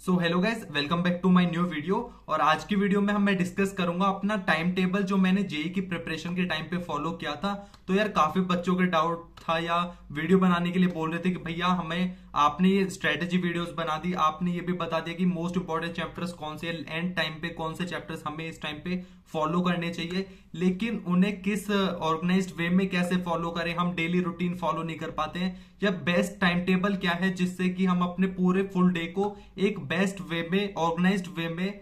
So hello guys, welcome back to my new video. और आज की वीडियो में मैं डिस्कस करूंगा अपना टाइम टेबल जो मैंने जेई की प्रिपरेशन के टाइम पे फॉलो किया था। तो यार काफी बच्चों के डाउट था या वीडियो बनाने के लिए बोल रहे थे कि भैया हमें आपने ये स्ट्रेटेजी वीडियोस बना दी, आपने ये भी बता दिया कि मोस्ट इंपॉर्टेंट चैप्टर्स कौन से एंड टाइम पे कौन से चैप्टर्स हमें इस टाइम पे फॉलो करने चाहिए, लेकिन उन्हें किस ऑर्गेनाइज्ड वे में कैसे फॉलो करें, हम डेली रूटीन फॉलो नहीं कर पाते हैं। या बेस्ट टाइम टेबल क्या है जिससे कि हम अपने पूरे फुल डे को एक बेस्ट वे में ऑर्गेनाइज्ड वे में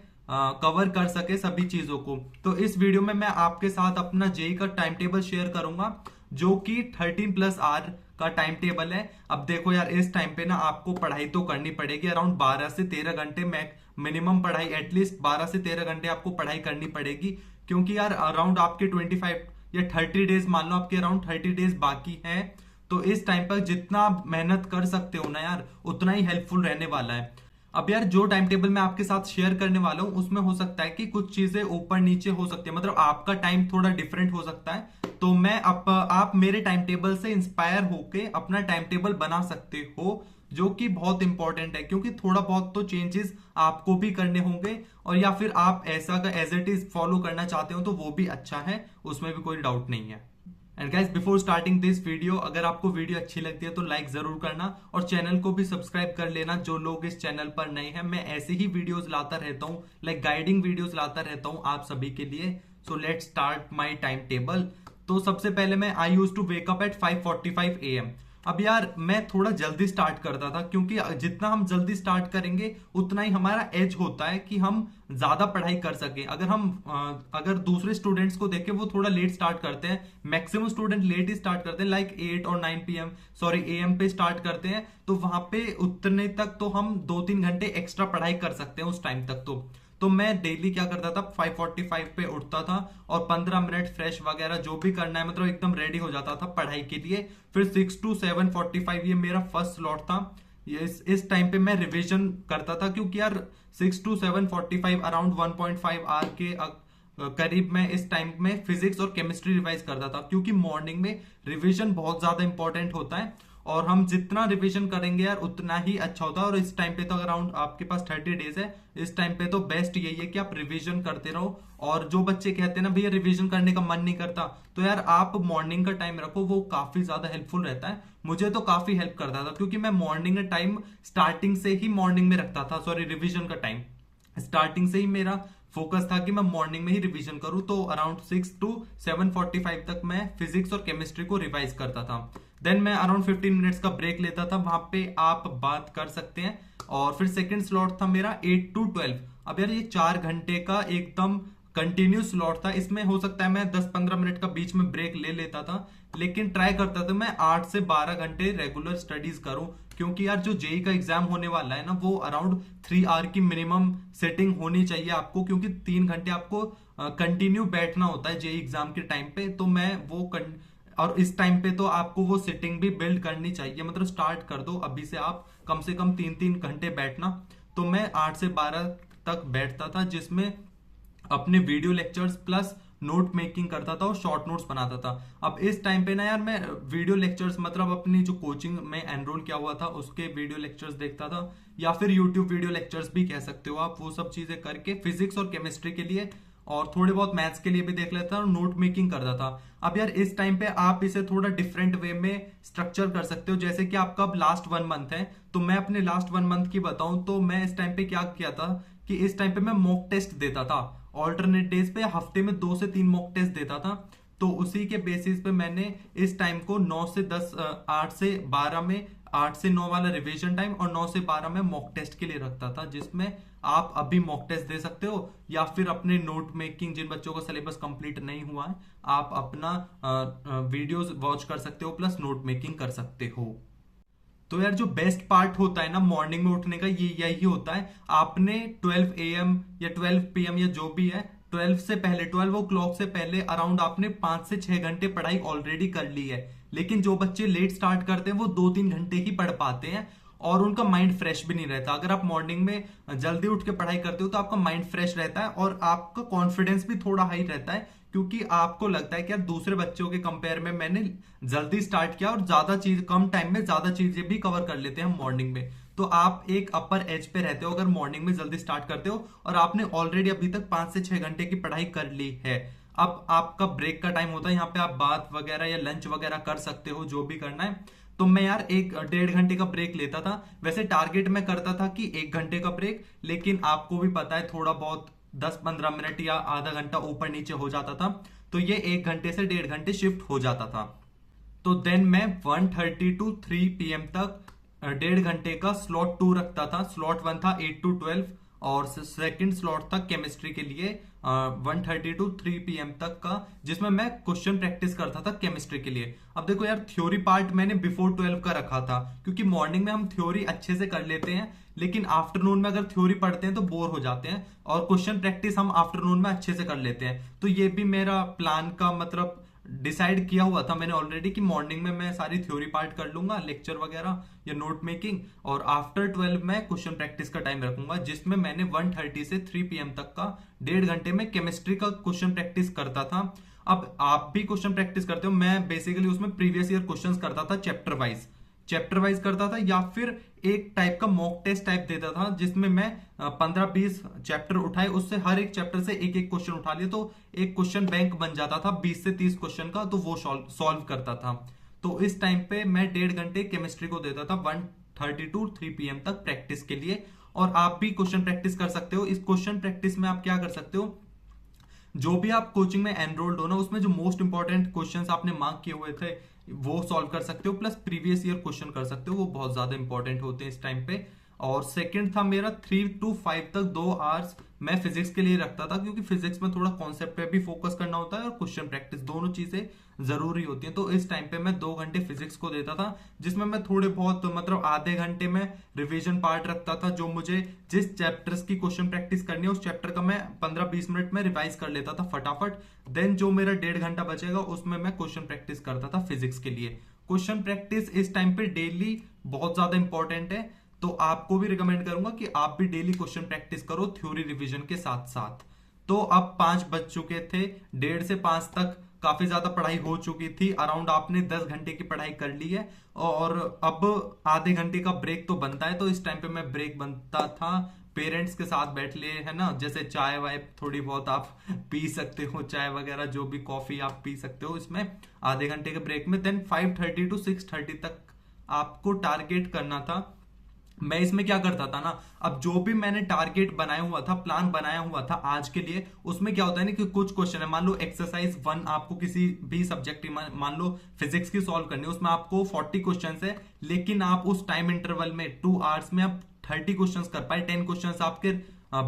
कवर कर सके सभी चीजों को। तो इस वीडियो में मैं आपके साथ अपना जेई का टाइम टेबल शेयर करूंगा जो कि 13+R का टाइम टेबल है। अब देखो यार, इस टाइम पे ना आपको पढ़ाई तो करनी पड़ेगी, अराउंड 12 से 13 घंटे मिनिमम पढ़ाई, एटलीस्ट 12 से 13 घंटे आपको पढ़ाई करनी पड़ेगी। क्योंकि यार अराउंड आपके 25 या 30 डेज, मान लो आपके अराउंड 30 डेज बाकी हैं। तो इस टाइम पर जितना आप मेहनत कर सकते हो ना यार, उतना ही हेल्पफुल रहने वाला है। अब यार जो टाइम टेबल मैं आपके साथ शेयर करने वाला हूं उसमें हो सकता है कि कुछ चीजें ऊपर नीचे हो सकती है, मतलब आपका टाइम थोड़ा डिफरेंट हो सकता है। तो मैं आप मेरे टाइम टेबल से इंस्पायर होके अपना टाइम टेबल बना सकते हो, जो कि बहुत इंपॉर्टेंट है। क्योंकि थोड़ा बहुत तो चेंजेस आपको भी करने होंगे, और या फिर आप ऐसा का एज इट इज फॉलो करना चाहते हो तो वो भी अच्छा है, उसमें भी कोई डाउट नहीं है। And guys, before starting this video, अगर आपको वीडियो अच्छी लगती है तो लाइक जरूर करना और चैनल को भी सब्सक्राइब कर लेना। जो लोग इस चैनल पर नए हैं, मैं ऐसे ही वीडियोस लाता रहता हूँ, लाइक गाइडिंग वीडियोस लाता रहता हूँ आप सभी के लिए। So let's start my time table. तो सबसे पहले मैं I use to wake up at 5:45 AM। अब यार मैं थोड़ा जल्दी स्टार्ट करता था, क्योंकि जितना हम जल्दी स्टार्ट करेंगे उतना ही हमारा एज होता है कि हम ज्यादा पढ़ाई कर सकें। अगर दूसरे स्टूडेंट्स को देखें, वो थोड़ा लेट स्टार्ट करते हैं, मैक्सिमम स्टूडेंट लेट ही स्टार्ट करते हैं, लाइक 8 और 9 PM, सॉरी AM पे स्टार्ट करते हैं। तो वहां पे उतने तक तो हम 2-3 घंटे एक्स्ट्रा पढ़ाई कर सकते हैं उस टाइम तक। तो मैं डेली क्या करता था, 5:45 पे उठता था और 15 मिनट फ्रेश वगैरह जो भी करना है, मतलब एकदम रेडी हो जाता था पढ़ाई के लिए। फिर 6 to 7:45 ये मेरा फर्स्ट स्लॉट था। इस टाइम पे मैं रिवीजन करता था, क्योंकि यार 6 to 7:45 अराउंड 1.5 आवर के करीब मैं इस टाइम में फिजिक्स और केमिस्ट्री रिवाइज करता था। क्योंकि मॉर्निंग में रिवीजन बहुत ज्यादा इंपॉर्टेंट होता है, और हम जितना रिवीजन करेंगे यार उतना ही अच्छा होता है। और इस टाइम पे तो अराउंड आपके पास 30 डेज है, इस टाइम पे तो बेस्ट यही है कि आप रिवीजन करते रहो। और जो बच्चे कहते हैं ना भैया रिवीजन करने का मन नहीं करता, तो यार आप मॉर्निंग का टाइम रखो, वो काफी ज्यादा हेल्पफुल रहता है। मुझे तो काफी हेल्प करता था, क्योंकि मैं मॉर्निंग का टाइम स्टार्टिंग से ही मॉर्निंग में रखता था, सॉरी रिविजन का टाइम स्टार्टिंग से ही मेरा फोकस था कि मैं मॉर्निंग में ही रिवीजन करूं। तो अराउंड 6 to 7:45 तक मैं फिजिक्स और केमिस्ट्री को रिवाइज करता था। देन मैं अराउंड 15 मिनट्स का ब्रेक लेता था, वहां पे आप बात कर सकते हैं। और फिर सेकंड स्लॉट था मेरा 8 to 12। अब यार ये 4 घंटे का एकदम कंटिन्यूस स्लॉट था। इसमें हो सकता है मैं 10-15 मिनट का बीच में ब्रेक ले लेता था, लेकिन ट्राई करता था मैं 8 से 12 घंटे रेगुलर स्टडीज करूं। क्योंकि यार जो जेई का एग्जाम होने वाला है ना, वो अराउंड 3 आवर की मिनिमम सेटिंग होनी चाहिए आपको, क्योंकि 3 घंटे आपको कंटिन्यू बैठना होता है जेई एग्जाम के टाइम पे। तो मैं वो और इस टाइम पे तो आपको वो सिटिंग भी बिल्ड करनी चाहिए, मतलब स्टार्ट कर दो अभी से आप कम से कम 3-3 घंटे बैठना। तो मैं 8 से 12 तक बैठता था, जिसमें अपने video lectures plus note making करता था और शॉर्ट नोट्स बनाता था। अब इस टाइम पे ना यार मैं वीडियो लेक्चर्स, मतलब अपनी जो कोचिंग में एनरोल किया हुआ था उसके वीडियो लेक्चर्स देखता था, या फिर यूट्यूब वीडियो लेक्चर्स भी कह सकते हो आप। वो सब चीजें करके फिजिक्स और केमिस्ट्री के लिए और थोड़े बहुत मैथ्स के लिए भी देख लेता था और नोट मेकिंग करता था। अब यार इस टाइम पे आप इसे थोड़ा डिफरेंट वे में स्ट्रक्चर कर सकते हो। जैसे कि आपका अब लास्ट 1 मंथ है, तो मैं अपने लास्ट 1 मंथ की बताऊं तो मैं इस टाइम पे क्या किया था कि इस टाइम पे मैं मॉक टेस्ट देता था ऑल्टरनेट डेज पे, हफ्ते में 2 से 3 मॉक टेस्ट देता था। तो उसी के बेसिस पे मैंने इस टाइम को 9 से 10, 8 से 12 में 8 से 9 वाला रिवीजन टाइम और 9 से 12 में मॉक टेस्ट के लिए रखता था, जिसमें आप अभी मॉक टेस्ट दे सकते हो, या फिर अपने नोट मेकिंग, जिन बच्चों का सिलेबस कंप्लीट नहीं हुआ है, आप अपना वीडियोस वॉच कर सकते हो प्लस नोट मेकिंग कर सकते हो। तो यार जो बेस्ट पार्ट होता है ना मॉर्निंग में उठने का, ये यही होता है। आपने 12 AM या 12 PM या जो भी है, 12 से पहले, 12 ओ क्लॉक से पहले अराउंड आपने 5 से 6 घंटे पढ़ाई ऑलरेडी कर ली है। लेकिन जो बच्चे लेट स्टार्ट करते हैं वो 2-3 घंटे ही पढ़ पाते हैं, और उनका माइंड फ्रेश भी नहीं रहता। अगर आप मॉर्निंग में जल्दी उठ के पढ़ाई करते हो तो आपका माइंड फ्रेश रहता है और आपका कॉन्फिडेंस भी थोड़ा हाई रहता है, क्योंकि आपको लगता है कि यार दूसरे बच्चों के कंपेयर में मैंने जल्दी स्टार्ट किया और ज्यादा चीज, कम टाइम में ज्यादा चीजें भी कवर कर लेते हैं हम मॉर्निंग में। तो आप एक अपर एज पे रहते हो अगर मॉर्निंग में जल्दी स्टार्ट करते हो और आपने ऑलरेडी अभी तक 5 से 6 घंटे की पढ़ाई कर ली है। अब आपका ब्रेक का टाइम होता है, यहाँ पे आप बात वगैरह या लंच वगैरह कर सकते हो, जो भी करना है। तो मैं यार 1-1.5 घंटे का ब्रेक लेता था। वैसे टारगेट मैं करता था कि 1 घंटे का ब्रेक, लेकिन आपको भी पता है थोड़ा बहुत 10-15 मिनट या आधा घंटा ऊपर नीचे हो जाता था, तो ये 1 घंटे से 1.5 घंटे शिफ्ट हो जाता था। तो देन मैं 1:30 टू 3 PM तक 1.5 घंटे का स्लॉट 2 रखता था। स्लॉट 1 था 8 to 12 और सेकंड स्लॉट था केमिस्ट्री के लिए 1:30 टू 3 PM तक का, जिसमें मैं क्वेश्चन प्रैक्टिस करता था केमिस्ट्री के लिए। अब देखो यार, थ्योरी पार्ट मैंने बिफोर 12 का रखा था, क्योंकि मॉर्निंग में हम थ्योरी अच्छे से कर लेते हैं, लेकिन आफ्टरनून में अगर थ्योरी पढ़ते हैं तो बोर हो जाते हैं, और क्वेश्चन प्रैक्टिस हम आफ्टरनून में अच्छे से कर लेते हैं। तो ये भी मेरा प्लान का मतलब डिसाइड किया हुआ था मैंने ऑलरेडी कि मॉर्निंग में मैं सारी थ्योरी पार्ट कर लूंगा, लेक्चर वगैरह या नोट मेकिंग, और आफ्टर 12 में क्वेश्चन प्रैक्टिस का टाइम रखूंगा, जिसमें मैंने 1:30 से 3 PM तक का 1.5 घंटे में केमिस्ट्री का क्वेश्चन प्रैक्टिस करता था। अब आप भी क्वेश्चन प्रैक्टिस करते हो, मैं बेसिकली उसमें प्रीवियस ईयर क्वेश्चंस करता था, चैप्टर वाइज करता था, या फिर एक टाइप का मॉक टेस्ट टाइप देता था, जिसमें मैं 15-20 चैप्टर उठाए, उससे हर एक चैप्टर से एक एक क्वेश्चन उठा लिया, तो एक क्वेश्चन बैंक बन जाता था 20 से 30 क्वेश्चन का, तो वो सॉल्व करता था। तो इस टाइम पे मैं 1.5 घंटे केमिस्ट्री को देता था 1:30 टू 3 PM तक प्रैक्टिस के लिए। और आप भी क्वेश्चन प्रैक्टिस कर सकते हो। इस क्वेश्चन प्रैक्टिस में आप क्या कर सकते हो, जो भी आप कोचिंग में एनरोल्ड हो ना, उसमें जो मोस्ट इंपॉर्टेंट क्वेश्चंस आपने मार्क किए हुए थे वो सॉल्व कर सकते हो, प्लस प्रीवियस ईयर क्वेश्चन कर सकते हो, वो बहुत ज्यादा इंपॉर्टेंट होते हैं इस टाइम पे। और सेकंड था मेरा 3 to 5 तक 2 आवर्स मैं फिजिक्स के लिए रखता था, क्योंकि फिजिक्स में थोड़ा कॉन्सेप्ट पे भी फोकस करना होता है और क्वेश्चन प्रैक्टिस, दोनों चीजें जरूरी होती हैं। तो इस टाइम पे मैं 2 घंटे फिजिक्स को देता था, जिसमें मैं थोड़े बहुत मतलब आधे घंटे में रिवीजन पार्ट रखता था, जो मुझे जिस चैप्टर्स की क्वेश्चन प्रैक्टिस करनी है उस चैप्टर का मैं 15-20 मिनट में रिवाइज कर लेता था फटाफट। देन जो मेरा 1.5 घंटा बचेगा उसमें मैं क्वेश्चन प्रैक्टिस करता था फिजिक्स के लिए। क्वेश्चन प्रैक्टिस इस टाइम पे डेली बहुत ज्यादा इंपॉर्टेंट है, तो आपको भी रिकमेंड करूंगा कि आप भी डेली क्वेश्चन प्रैक्टिस करो थ्योरी रिवीजन के साथ साथ। तो अब 5 बज चुके थे, 1:30 से 5 तक काफी ज्यादा पढ़ाई हो चुकी थी, अराउंड आपने 10 घंटे की पढ़ाई कर ली है, और अब आधे घंटे का ब्रेक तो बनता है। तो इस टाइम पे मैं ब्रेक बनता था, पेरेंट्स के साथ बैठ लिए है ना, जैसे चाय वाय थोड़ी बहुत आप पी सकते हो, चाय वगैरह जो भी कॉफी आप पी सकते हो इसमें आधे घंटे के ब्रेक में। देन 5:30 टू 6:30 तक आपको टारगेट करना था। मैं इसमें क्या करता था ना, अब जो भी मैंने टारगेट बनाया हुआ था, प्लान बनाया हुआ था आज के लिए, उसमें क्या होता है ना कि कुछ क्वेश्चन है, मान लो एक्सरसाइज 1 आपको किसी भी सब्जेक्ट की, मान लो फिजिक्स की सॉल्व करनी है, उसमें आपको 40 क्वेश्चन है, लेकिन आप उस टाइम इंटरवल में 2 आवर्स में आप 30 क्वेश्चन कर पाए, 10 क्वेश्चन आपके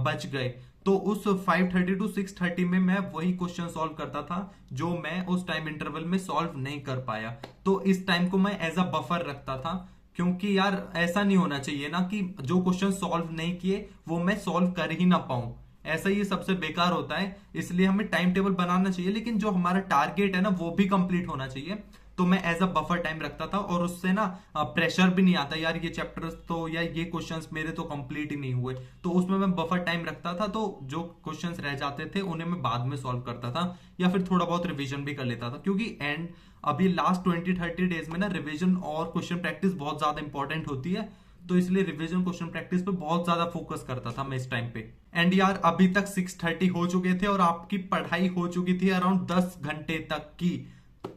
बच गए। तो उस 5:30 टू 6:30 में मैं वही क्वेश्चन सॉल्व करता था जो मैं उस टाइम इंटरवल में सॉल्व नहीं कर पाया। तो इस टाइम को मैं एज अ बफर रखता था, क्योंकि यार ऐसा नहीं होना चाहिए ना कि जो क्वेश्चन सॉल्व नहीं किए वो मैं सॉल्व कर ही ना पाऊं, ऐसा ये सबसे बेकार होता है। इसलिए हमें टाइम टेबल बनाना चाहिए, लेकिन जो हमारा टारगेट है ना वो भी कंप्लीट होना चाहिए। तो मैं एज अ बफर टाइम रखता था, और उससे ना प्रेशर भी नहीं आता यार ये चैप्टर्स तो या ये क्वेश्चंस मेरे तो कंप्लीट ही नहीं हुए, तो उसमें मैं बफर टाइम रखता था। तो जो क्वेश्चंस रह जाते थे उन्हें मैं बाद में सॉल्व करता था, या फिर थोड़ा बहुत रिवीजन भी कर लेता था, क्योंकि एंड अभी लास्ट 20-30 डेज में ना रिवीजन और क्वेश्चन प्रैक्टिस बहुत ज्यादा इंपॉर्टेंट होती है। तो इसलिए रिवीजन क्वेश्चन प्रैक्टिस पे बहुत ज्यादा फोकस करता था मैं इस टाइम पे। एंड यार अभी तक 6:30 हो चुके थे और आपकी पढ़ाई हो चुकी थी अराउंड 10 घंटे तक की,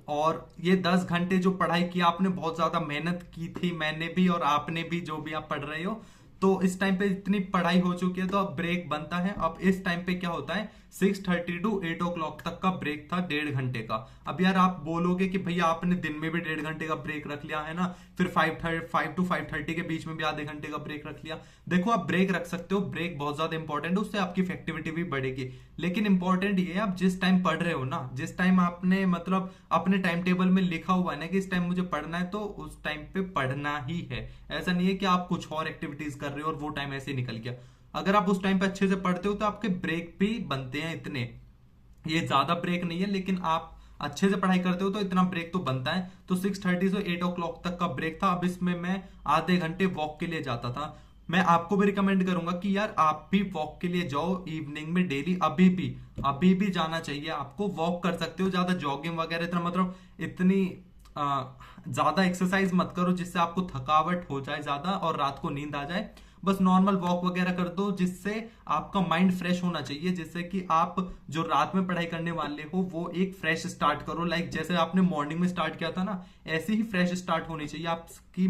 और ये 10 घंटे जो पढ़ाई की आपने बहुत ज्यादा मेहनत की थी, मैंने भी और आपने भी, जो भी आप पढ़ रहे हो। तो इस टाइम पे इतनी पढ़ाई हो चुकी है, तो अब ब्रेक बनता है। अब इस टाइम पे क्या होता है, 6:30 टू 8 o'clock तक का ब्रेक था 1.5 घंटे का। अब यार आप बोलोगे कि भैया आपने दिन में भी 1.5 घंटे का ब्रेक रख लिया है ना, फिर 5 टू 5:30 के बीच में भी आधे घंटे का ब्रेक रख लिया। देखो आप ब्रेक रख सकते हो, ब्रेक बहुत ज्यादा इंपॉर्टेंट है, उससे आपकी इफेक्टिविटी भी बढ़ेगी। लेकिन इंपॉर्टेंट ये है आप जिस टाइम पढ़ रहे हो ना, जिस टाइम आपने मतलब अपने टाइम टेबल में लिखा हुआ है ना कि इस टाइम मुझे पढ़ना है, तो उस टाइम पे पढ़ना ही है। ऐसा नहीं है कि आप कुछ और एक्टिविटीज कर रहे हो और वो टाइम ऐसे ही निकल गया। अगर आप उस टाइम पे अच्छे से पढ़ते हो तो आपके ब्रेक भी बनते हैं इतने, ये ज्यादा ब्रेक नहीं है, लेकिन आप अच्छे से पढ़ाई करते हो तो इतना ब्रेक तो बनता है। तो 6:30 से 8 o'clock तक का ब्रेक था। अब इसमें मैं आधे घंटे वॉक के लिए जाता था। मैं आपको भी रिकमेंड करूंगा कि यार आप भी वॉक के लिए जाओ इवनिंग में डेली, अभी भी जाना चाहिए आपको, वॉक कर सकते हो, ज्यादा जॉगिंग वगैरह इतना मतलब इतनी ज्यादा एक्सरसाइज मत करो जिससे आपको थकावट हो जाए ज्यादा और रात को नींद आ जाए। बस नॉर्मल वॉक वगैरह कर दो जिससे आपका माइंड फ्रेश होना चाहिए, जिससे कि आप जो रात में पढ़ाई करने वाले हो वो एक फ्रेश स्टार्ट करो। लाइक जैसे आपने मॉर्निंग में स्टार्ट किया था ना, ऐसे ही फ्रेश स्टार्ट होनी चाहिए आपकी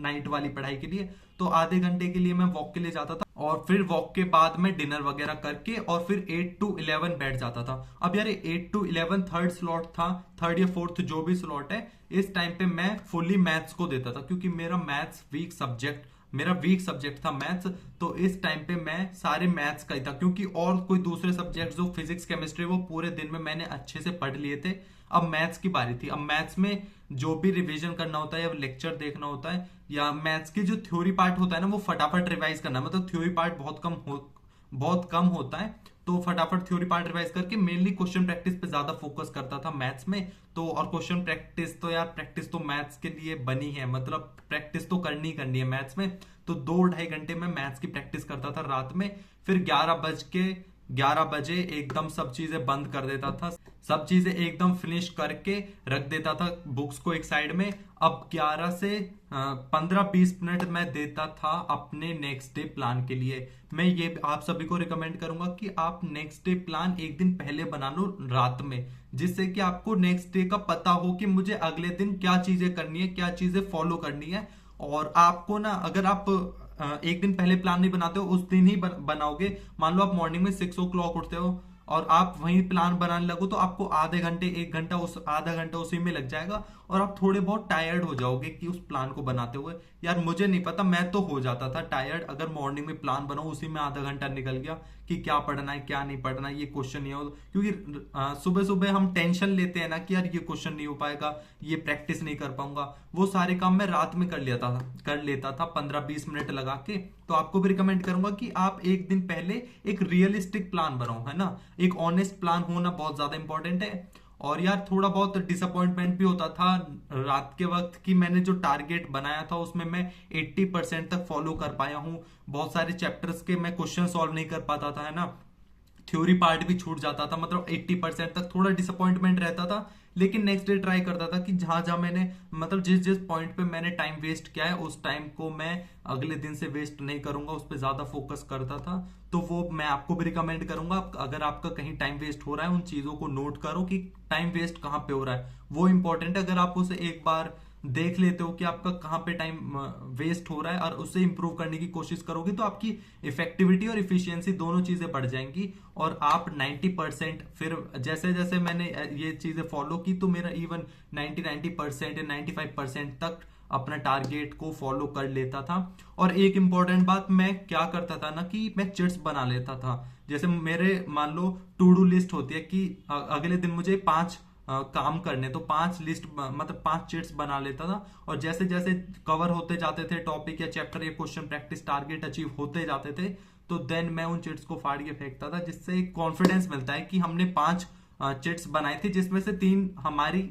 नाइट वाली पढ़ाई के लिए। तो आधे घंटे के लिए मैं वॉक के लिए जाता था और फिर वॉक के बाद मैं डिनर वगैरह करके और फिर 8 to 11 बैठ जाता था। अब यार 8 to 11 थर्ड स्लॉट था, थर्ड या फोर्थ जो भी स्लॉट है, इस टाइम पे मैं फुली मैथ्स को देता था क्योंकि मेरा वीक सब्जेक्ट था मैथ्स। तो इस टाइम पे मैं सारे मैथ्स का ही था क्योंकि और कोई दूसरे सब्जेक्ट जो फिजिक्स केमिस्ट्री वो पूरे दिन में मैंने अच्छे से पढ़ लिए थे। अब मैथ्स की बारी थी। अब मैथ्स में जो भी रिवीजन करना होता है या लेक्चर देखना होता है या मैथ्स की जो थ्योरी पार्ट होता है ना, वो फटाफट रिवाइज करना, मतलब थ्योरी पार्ट बहुत कम होता है। तो फटाफट थ्योरी पार्ट रिवाइज करके मेनली क्वेश्चन प्रैक्टिस पे ज्यादा फोकस करता था मैथ्स में। तो और क्वेश्चन प्रैक्टिस तो यार प्रैक्टिस तो मैथ्स के लिए बनी है, मतलब प्रैक्टिस तो करनी है मैथ्स में। तो 2-2.5 घंटे में मैथ्स की प्रैक्टिस करता था रात में। फिर 11 बजे एकदम सब चीजें बंद कर देता था, सब चीजें एकदम फिनिश करके रख देता था बुक्स को एक साइड में। अब 11 से 15-20 मिनट मैं देता था अपने नेक्स्ट डे प्लान के लिए। मैं ये आप सभी को रिकमेंड करूंगा कि आप नेक्स्ट डे प्लान एक दिन पहले बना लो रात में, जिससे कि आपको नेक्स्ट डे का पता हो कि मुझे अगले दिन क्या चीजें करनी है, क्या चीजें फॉलो करनी है। और आपको ना, अगर आप एक दिन पहले प्लान नहीं बनाते हो, उस दिन ही बनाओगे। मान लो आप मॉर्निंग में 6 o'clock उठते हो और आप वहीं प्लान बनाने लगो, तो आपको आधे घंटे 1 घंटा आधा घंटा उसी में लग जाएगा और आप थोड़े बहुत टायर्ड हो जाओगे कि उस प्लान को बनाते हुए। यार मुझे नहीं पता, मैं तो हो जाता था टायर्ड अगर मॉर्निंग में प्लान बनाओ, उसी में आधा घंटा निकल गया कि क्या पढ़ना है क्या नहीं पढ़ना है, ये क्वेश्चन नहीं हो। क्योंकि सुबह सुबह हम टेंशन लेते हैं ना कि यार ये क्वेश्चन नहीं हो पाएगा, ये प्रैक्टिस नहीं कर पाऊंगा। वो सारे काम मैं रात में कर लेता था 15-20 मिनट लगा के। तो आपको भी रिकमेंड करूंगा कि आप एक दिन पहले एक रियलिस्टिक प्लान बनाओ, है ना। एक ऑनेस्ट प्लान होना बहुत ज्यादा इंपॉर्टेंट है। और यार थोड़ा बहुत डिसअपॉइंटमेंट भी होता था रात के वक्त कि मैंने जो टारगेट बनाया था उसमें मैं 80% तक फॉलो कर पाया हूँ। बहुत सारे चैप्टर्स के मैं क्वेश्चन सॉल्व नहीं कर पाता था, है ना। थ्योरी पार्ट भी छूट जाता था, मतलब 80% तक थोड़ा डिसअपॉइंटमेंट रहता था। लेकिन नेक्स्ट डे ट्राई करता था कि जहां जहां मैंने, मतलब जिस जिस पॉइंट पे मैंने टाइम वेस्ट किया है उस टाइम को मैं अगले दिन से वेस्ट नहीं करूंगा, उस पर ज्यादा फोकस करता था। तो वो मैं आपको भी रिकमेंड करूंगा, अगर आपका कहीं टाइम वेस्ट हो रहा है उन चीजों को नोट करो कि टाइम वेस्ट कहाँ पे हो रहा है, वो इंपॉर्टेंट है। अगर आप उसे एक बार देख लेते हो कि आपका कहाँ पे टाइम वेस्ट हो रहा है और उसे इंप्रूव करने की कोशिश करोगे, तो आपकी इफेक्टिविटी और इफिशियंसी दोनों चीजें बढ़ जाएंगी और आप 90%, फिर जैसे जैसे मैंने ये चीजें फॉलो की तो मेरा इवन 90% या 95% तक अपना टारगेट को फॉलो कर लेता था। और एक इंपॉर्टेंट बात, मैं क्या करता था ना कि मैं चिट्स बना लेता था। जैसे मेरे मान लो टू डू लिस्ट होती है कि अगले दिन मुझे 5 काम करने, तो 5 लिस्ट मतलब 5 चिट्स बना लेता था। और जैसे जैसे कवर होते जाते थे टॉपिक या चैप्टर या क्वेश्चन प्रैक्टिस टारगेट अचीव होते जाते थे, तो देन मैं उन चिट्स को फाड़ के फेंकता था, जिससे एक कॉन्फिडेंस मिलता है कि हमने 5 चिट्स बनाई थी जिसमें से 3 हमारी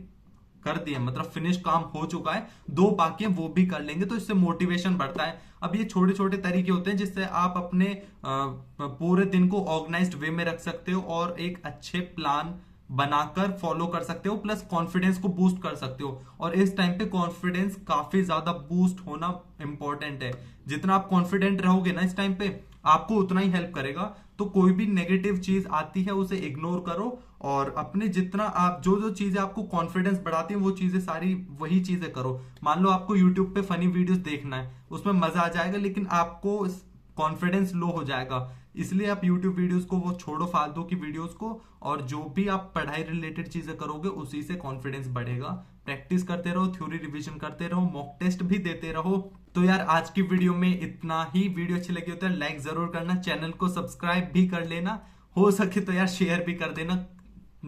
कर दिए, मतलब फिनिश काम हो चुका है, 2 बाकी हैं वो भी कर लेंगे। तो इससे मोटिवेशन बढ़ता है। अब ये छोटे छोटे तरीके होते हैं जिससे आप अपने पूरे दिन को ऑर्गेनाइज्ड वे में रख सकते हो और एक अच्छे प्लान बनाकर फॉलो कर सकते हो, प्लस कॉन्फिडेंस को बूस्ट कर सकते हो। और इस टाइम पे कॉन्फिडेंस काफी ज्यादा बूस्ट होना इंपॉर्टेंट है। जितना आप कॉन्फिडेंट रहोगे ना इस टाइम पे, आपको उतना ही हेल्प करेगा। तो कोई भी नेगेटिव चीज आती है उसे इग्नोर करो और अपने जितना आप जो जो चीजें आपको कॉन्फिडेंस बढ़ाती हैं वो चीजें सारी वही चीजें करो। मान लो आपको यूट्यूब पे फनी वीडियोस देखना है, उसमें मजा आ जाएगा, लेकिन आपको कॉन्फिडेंस लो हो जाएगा, इसलिए आप यूट्यूब वीडियोस को वो छोड़ो, फालतू की वीडियोस को, और जो भी आप पढ़ाई रिलेटेड चीजें करोगे उसी से कॉन्फिडेंस बढ़ेगा। प्रैक्टिस करते रहो, थ्योरी रिवीजन करते रहो, मॉक टेस्ट भी देते रहो। तो यार आज की वीडियो में इतना ही। वीडियो अच्छी लगी हो तो लाइक जरूर करना, चैनल को सब्सक्राइब भी कर लेना, हो सके तो यार शेयर भी कर देना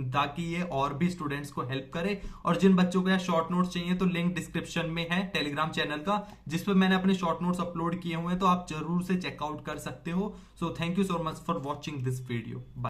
ताकि ये और भी स्टूडेंट्स को हेल्प करे। और जिन बच्चों को यार शॉर्ट नोट्स चाहिए तो लिंक डिस्क्रिप्शन में है टेलीग्राम चैनल का, जिसपे मैंने अपने शॉर्ट नोट्स अपलोड किए हुए हैं, तो आप जरूर से चेकआउट कर सकते हो। So thank you so much for watching this video. Bye.